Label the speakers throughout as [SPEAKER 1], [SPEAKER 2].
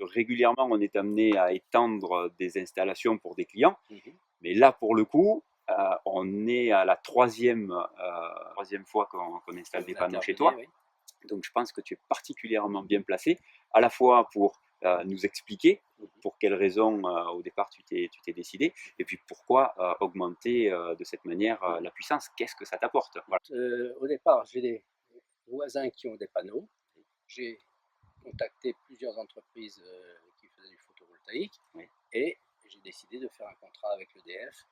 [SPEAKER 1] régulièrement, on est amené à étendre des installations pour des clients.
[SPEAKER 2] Mhm.
[SPEAKER 1] Mais là, pour le coup, on est à la troisième fois qu'on installe
[SPEAKER 2] Vous
[SPEAKER 1] des panneaux chez
[SPEAKER 2] intervenez,
[SPEAKER 1] toi.
[SPEAKER 2] oui.
[SPEAKER 1] Donc, je pense que tu es particulièrement bien placé, à la fois pour nous expliquer
[SPEAKER 2] Mhm.
[SPEAKER 1] pour quelles raisons, au départ, tu t'es décidé, et puis pourquoi augmenter de cette manière la puissance. Qu'est-ce que ça t'apporte? Voilà.
[SPEAKER 2] Au départ, j'ai des voisins qui ont des panneaux. J'ai contacté plusieurs entreprises qui faisaient du photovoltaïque,
[SPEAKER 1] Oui.
[SPEAKER 2] et j'ai décidé de faire un contrat avec l'EDF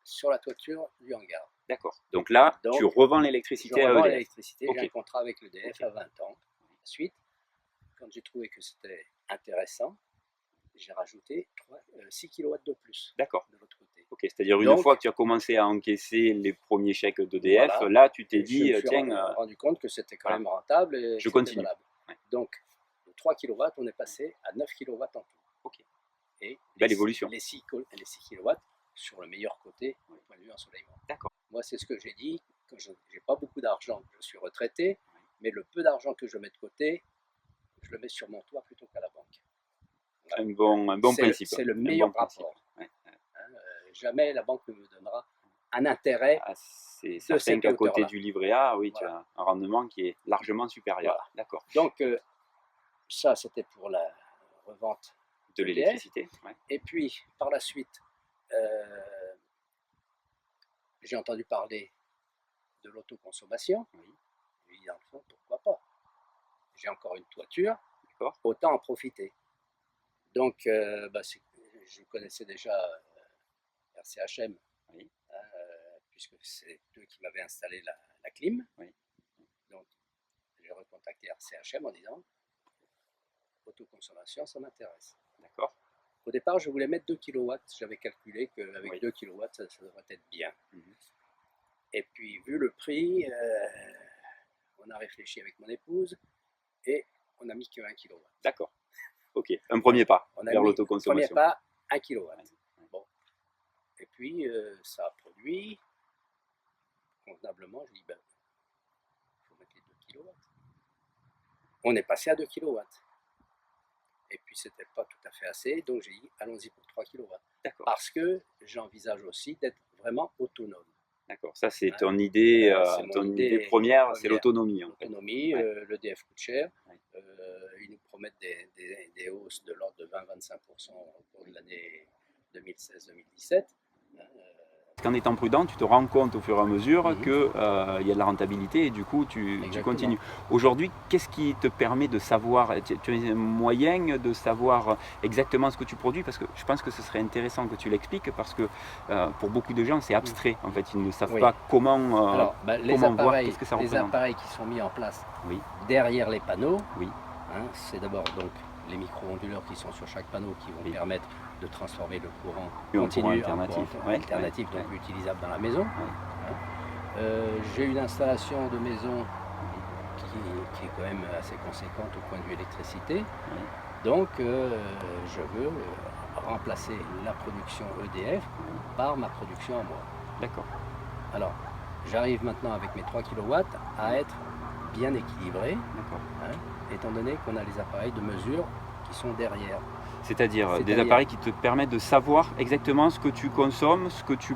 [SPEAKER 2] sur la toiture du hangar.
[SPEAKER 1] D'accord. Donc là,
[SPEAKER 2] Donc,
[SPEAKER 1] tu revends
[SPEAKER 2] je
[SPEAKER 1] l'électricité à
[SPEAKER 2] revends
[SPEAKER 1] EDF.
[SPEAKER 2] l'électricité,
[SPEAKER 1] Ok.
[SPEAKER 2] j'ai un contrat avec l'EDF
[SPEAKER 1] Ok.
[SPEAKER 2] à 20 ans. Ensuite, quand j'ai trouvé que c'était intéressant, j'ai rajouté 6 kW de plus
[SPEAKER 1] D'accord.
[SPEAKER 2] de l'autre côté.
[SPEAKER 1] Ok. C'est-à-dire une
[SPEAKER 2] Donc,
[SPEAKER 1] fois que tu as commencé à encaisser les premiers chèques d'EDF,
[SPEAKER 2] voilà,
[SPEAKER 1] là, tu t'es
[SPEAKER 2] je
[SPEAKER 1] dit,
[SPEAKER 2] me suis
[SPEAKER 1] tiens,
[SPEAKER 2] rendu compte que c'était quand
[SPEAKER 1] voilà,
[SPEAKER 2] même rentable et
[SPEAKER 1] je
[SPEAKER 2] c'était
[SPEAKER 1] continue.
[SPEAKER 2] valable.
[SPEAKER 1] Ouais.
[SPEAKER 2] Donc, de 3 kW, on est passé à 9 kW en tout.
[SPEAKER 1] Ok.
[SPEAKER 2] Et
[SPEAKER 1] Belle évolution.
[SPEAKER 2] les 6 kW sur le meilleur côté du point de vue ensoleillement.
[SPEAKER 1] D'accord.
[SPEAKER 2] Moi, c'est ce que j'ai dit, quand je n'ai pas beaucoup d'argent, je suis retraité, mais le peu d'argent que je mets de côté, je le mets sur mon toit plutôt qu'à la banque.
[SPEAKER 1] Un bon principe.
[SPEAKER 2] C'est le
[SPEAKER 1] Un
[SPEAKER 2] meilleur
[SPEAKER 1] bon principe.
[SPEAKER 2] rapport.
[SPEAKER 1] Ouais.
[SPEAKER 2] Hein, jamais la banque ne me donnera un intérêt
[SPEAKER 1] Ah, c'est
[SPEAKER 2] de
[SPEAKER 1] certain
[SPEAKER 2] cette
[SPEAKER 1] qu'à côté
[SPEAKER 2] hauteur-là.
[SPEAKER 1] du livret A, oui, tu
[SPEAKER 2] Voilà.
[SPEAKER 1] as un rendement qui est largement supérieur.
[SPEAKER 2] Voilà.
[SPEAKER 1] D'accord.
[SPEAKER 2] Donc, ça, c'était pour la revente
[SPEAKER 1] De
[SPEAKER 2] EDF.
[SPEAKER 1] l'électricité. Ouais.
[SPEAKER 2] Et puis, par la suite, j'ai entendu parler de l'autoconsommation.
[SPEAKER 1] Oui.
[SPEAKER 2] Je me dis, dans le fond, pourquoi pas? J'ai encore une toiture,
[SPEAKER 1] D'accord.
[SPEAKER 2] autant en profiter. Donc, je connaissais déjà RCHM,
[SPEAKER 1] Oui.
[SPEAKER 2] puisque c'est eux qui m'avaient installé la clim.
[SPEAKER 1] Oui.
[SPEAKER 2] Donc, j'ai recontacté RCHM en disant, autoconsommation, ça m'intéresse.
[SPEAKER 1] D'accord.
[SPEAKER 2] Au départ, je voulais mettre 2 kW. J'avais calculé qu'avec
[SPEAKER 1] Oui.
[SPEAKER 2] 2 kW, ça devrait être bien.
[SPEAKER 1] Mhm.
[SPEAKER 2] Et puis, vu le prix, on a réfléchi avec mon épouse et on a mis que 1 kW.
[SPEAKER 1] D'accord. Ok. Un premier pas
[SPEAKER 2] On a
[SPEAKER 1] vers
[SPEAKER 2] mis,
[SPEAKER 1] l'autoconsommation.
[SPEAKER 2] premier pas, 1 kW.
[SPEAKER 1] Ouais.
[SPEAKER 2] Bon. Et puis, ça a produit convenablement. Je dis, ben, il faut mettre les 2 kW. On est passé à 2 kW. Et puis, c'était pas tout à fait assez. Donc, j'ai dit, allons-y pour 3 kW.
[SPEAKER 1] D'accord.
[SPEAKER 2] Parce que j'envisage aussi d'être vraiment autonome.
[SPEAKER 1] D'accord. Ça, c'est
[SPEAKER 2] Hein,
[SPEAKER 1] ton idée,
[SPEAKER 2] c'est mon
[SPEAKER 1] ton
[SPEAKER 2] idée
[SPEAKER 1] idée première, c'est
[SPEAKER 2] première.
[SPEAKER 1] l'autonomie. En fait.
[SPEAKER 2] L'autonomie,
[SPEAKER 1] Ouais.
[SPEAKER 2] l'EDF coûte cher.
[SPEAKER 1] Ouais.
[SPEAKER 2] Ils nous promettent des hausses de l'ordre de 20-25% au cours de l'année 2016-2017.
[SPEAKER 1] En étant prudent, tu te rends compte au fur et à mesure
[SPEAKER 2] Mhm.
[SPEAKER 1] qu'il y a de la rentabilité et du coup tu
[SPEAKER 2] Exactement.
[SPEAKER 1] continues. Aujourd'hui, qu'est-ce qui te permet de savoir, tu as un moyen de savoir exactement ce que tu produis? Parce que je pense que ce serait intéressant que tu l'expliques, parce que pour beaucoup de gens c'est abstrait. En fait, ils ne savent
[SPEAKER 2] Oui.
[SPEAKER 1] pas comment,
[SPEAKER 2] Alors,
[SPEAKER 1] comment voir
[SPEAKER 2] appareils,
[SPEAKER 1] qu'est-ce que ça
[SPEAKER 2] les
[SPEAKER 1] représente.
[SPEAKER 2] appareils qui sont mis en place
[SPEAKER 1] Oui,
[SPEAKER 2] derrière les panneaux,
[SPEAKER 1] oui,
[SPEAKER 2] hein, c'est d'abord donc les micro-onduleurs qui sont sur chaque panneau qui vont
[SPEAKER 1] Oui.
[SPEAKER 2] permettre de transformer le courant
[SPEAKER 1] Et un
[SPEAKER 2] continu
[SPEAKER 1] courant alternatif.
[SPEAKER 2] en courant
[SPEAKER 1] Ouais,
[SPEAKER 2] alternatif,
[SPEAKER 1] ouais,
[SPEAKER 2] donc utilisable dans la maison.
[SPEAKER 1] ouais.
[SPEAKER 2] Hein. J'ai une installation de maison qui est quand même assez conséquente au point de vue électricité.
[SPEAKER 1] Oui.
[SPEAKER 2] Donc, je veux remplacer la production EDF par ma production à moi.
[SPEAKER 1] D'accord.
[SPEAKER 2] Alors, j'arrive maintenant avec mes 3 kW à être bien équilibré,
[SPEAKER 1] D'accord.
[SPEAKER 2] hein, étant donné qu'on a les appareils de mesure qui sont derrière.
[SPEAKER 1] C'est-à-dire des appareils qui te permettent de savoir exactement ce que tu consommes, ce que tu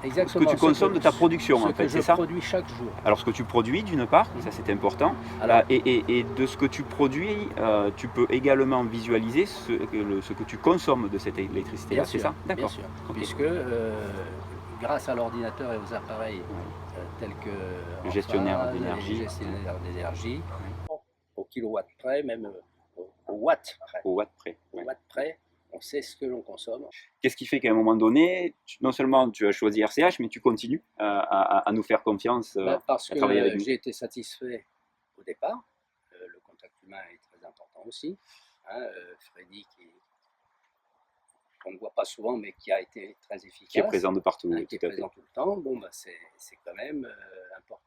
[SPEAKER 1] consommes de ta production, en fait, c'est ça?
[SPEAKER 2] Ce que je produis chaque jour.
[SPEAKER 1] Alors ce que tu produis d'une part, ça c'est important,
[SPEAKER 2] Alors,
[SPEAKER 1] et de ce que tu produis, tu peux également visualiser ce que tu consommes de cette électricité-là,
[SPEAKER 2] bien
[SPEAKER 1] c'est
[SPEAKER 2] sûr,
[SPEAKER 1] ça? D'accord.
[SPEAKER 2] bien sûr,
[SPEAKER 1] Ok.
[SPEAKER 2] puisque grâce à l'ordinateur et aux appareils tels que
[SPEAKER 1] Le gestionnaire
[SPEAKER 2] Enphase,
[SPEAKER 1] d'énergie.
[SPEAKER 2] les gestionnaires d'énergie, au kilowatt près, même au watt près.
[SPEAKER 1] Au watt près.
[SPEAKER 2] Au
[SPEAKER 1] Ouais.
[SPEAKER 2] watt près, on sait ce que l'on consomme.
[SPEAKER 1] Qu'est-ce qui fait qu'à un moment donné, non seulement tu as choisi RCH, mais tu continues à nous faire confiance,
[SPEAKER 2] Parce
[SPEAKER 1] à travailler avec
[SPEAKER 2] que
[SPEAKER 1] nous?
[SPEAKER 2] j'ai été satisfait au départ. Le contact humain est très important aussi. Hein, Freddy, qu'on ne voit pas souvent, mais qui a été très efficace.
[SPEAKER 1] Qui est présent de partout.
[SPEAKER 2] Hein,
[SPEAKER 1] Oui,
[SPEAKER 2] qui est
[SPEAKER 1] tout à fait.
[SPEAKER 2] présent tout le temps. Bon, bah, c'est quand même important.